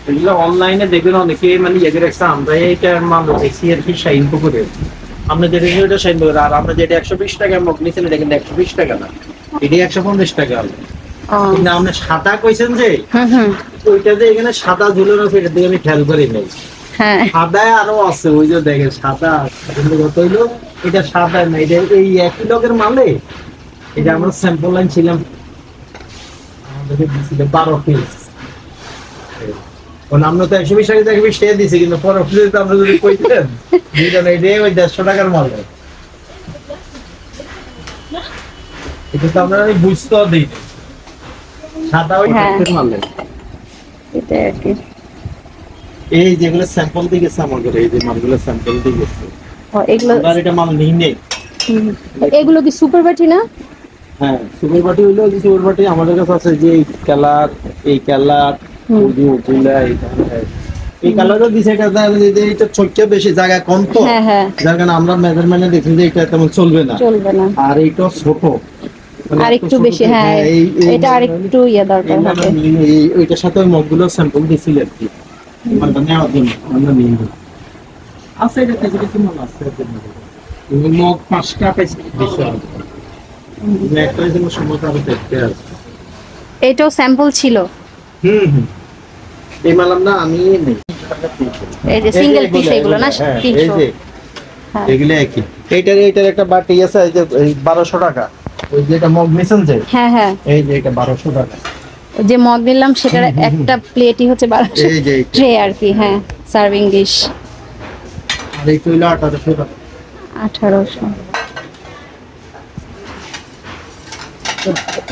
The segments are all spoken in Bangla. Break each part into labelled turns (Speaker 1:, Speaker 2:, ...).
Speaker 1: এগুলো অনলাইনে দেখবেন অনেকে মানে ইয়ে করে রাখছে, আমরা এইটা মাল দেখছি আর কি শাইন পুকুরে। আমরা যেটা ওটা শাইন পুকুরে, আর আমরা যেটা 120 টাকা মগ নিয়েছিলাম এটা কিন্তু 120 টাকা না, এটি 150 টাকা। কিন্তু আপনি সাদা কইছেন যে ওইটা যে এখানে সাদা ঝুলানো আছে এটা দিয়ে আমি খেয়াল করি নাই।
Speaker 2: হ্যাঁ
Speaker 1: সাদায় আরো আছে, ওই যে দেখেন সাদা কিন্তু কত হইলো, এটা সাদা না, এটা এই একই লোকের মালে। এটা আমরা স্যাম্পল লাইন ছিলাম, আমাদেরকে দিয়েছিল 12 পিস। আমরা তো 120 টাকা 120 টাকা দিয়েছি, কিন্তু পরবর্তীতে আমরা যদি কইতেন দুইজন এই ওই 150 টাকার মাল, এটা তো আমরা বুঝতে দিই সাদা ওই মাল।
Speaker 2: এটা আর কি
Speaker 1: এই যেগুলো স্যাম্পল দিয়ে গেছে আমাদের, এই যে মালগুলো স্যাম্পল দিয়ে গেছে,
Speaker 2: এগুলো
Speaker 1: আর এটা মাল নেই।
Speaker 2: এগুলো কি সুপার বাটি না?
Speaker 1: হ্যাঁ সুপার বাটি হইলো, যে সুপার বাটি আমাদের কাছে আছে, যে এই কালার এই কালারও দিছে, এটা ছোট্ট বেশি জায়গা কম তো, যার কারণে আমরা মেজারমেন্টে দেখি যে এটা তেমন চলবে না, আর এইটা ছোট
Speaker 2: আর একটু বেশি। হ্যাঁ এটা আর একটু ইয়া দরকার হবে।
Speaker 1: ওইটার সাথে ওই মগগুলো স্যাম্পল দিছিল আর কি, মানে নেওয়ার জন্য আমরা নিয়ে নিই। আছে এটা কিছু কিছু মাল আছে, মগ 5টা পাইছি দিছে, একটা জন্য সমস্যা হবে দেখতে আছে।
Speaker 2: এটাও স্যাম্পল ছিল।
Speaker 1: এই মাল আমরা আমি নেই,
Speaker 2: এই যে সিঙ্গেল পিস এগুলো না 300,
Speaker 1: এগুলো একই। এইটার একটা বাটি আছে, এই যে 1200 টাকা, ওই যেটা মগ নিছেন যে,
Speaker 2: হ্যাঁ হ্যাঁ
Speaker 1: এই যে এটা 1200 টাকা,
Speaker 2: যে মগ নিলাম সেটার একটা প্লেটই হচ্ছে 1200,
Speaker 1: এই যে
Speaker 2: ট্রে আর কি। হ্যাঁ সার্ভিং ডিশ,
Speaker 1: আর এই কইলো 1800 টাকা।
Speaker 2: 1800।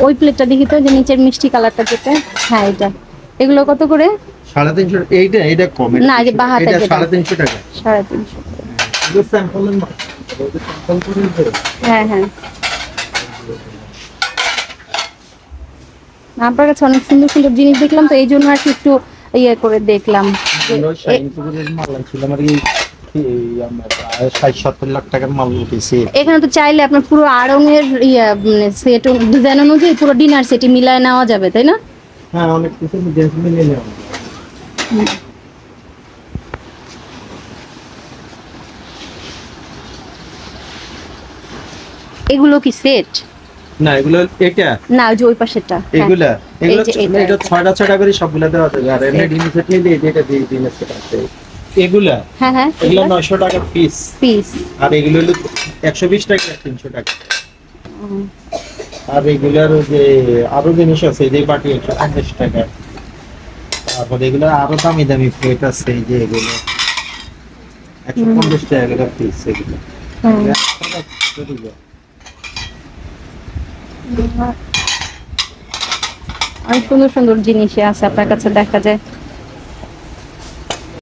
Speaker 2: ওই প্লেটটা দেখি তো, যে নিচের মিষ্টি কালারটা যেটা। হ্যাঁ এটা, এগুলো কত করে?
Speaker 1: 350। এইটা কম
Speaker 2: না, যে বাহাতে
Speaker 1: এটা 350 টাকা।
Speaker 2: 350।
Speaker 1: এটা স্যাম্পলের মাল, এটা স্যাম্পল করে দিতে।
Speaker 2: হ্যাঁ হ্যাঁ, আপনার কাছে অনেক সুন্দর সুন্দর জিনিস দেখলাম, তো এই জন্য আর কি একটু ইয়ে করে দেখলাম। এখানে তো চাইলে আপনার পুরো আড়ং-এর সেট ডিজাইন অনুযায়ী পুরো ডিনার সেটি মিলায় নেওয়া যাবে, তাই না?
Speaker 1: হ্যাঁ অনেক কিছু ডিজাইন মিলিয়ে নেওয়া যাবে।
Speaker 2: এগুলো কি সেট?
Speaker 1: না এগুলো এটা
Speaker 2: না, ওই যে ওই পাশেরটা।
Speaker 1: এগুলা এটা 6টা করে সবগুলা দেওয়া যাবে, আর এমনি ডিম সেট নিয়ে এটা দিয়ে ডিম সেট আছে। এগুলা
Speaker 2: হ্যাঁ হ্যাঁ,
Speaker 1: এগুলা 900 টাকা পিস, আর এগুলো হলো 120 টাকা 300 টাকা। আর এগুলার যে আরো জিনিস আছে, যে বাটি 150 টাকা। তারপর এগুলো আরো দামি দামি প্লেট আছে, এই যে এগুলো 150 টাকা করে পিস। এগুলো
Speaker 2: অনেক সুন্দর সুন্দর জিনিস আছে আপনার কাছে দেখা যায়।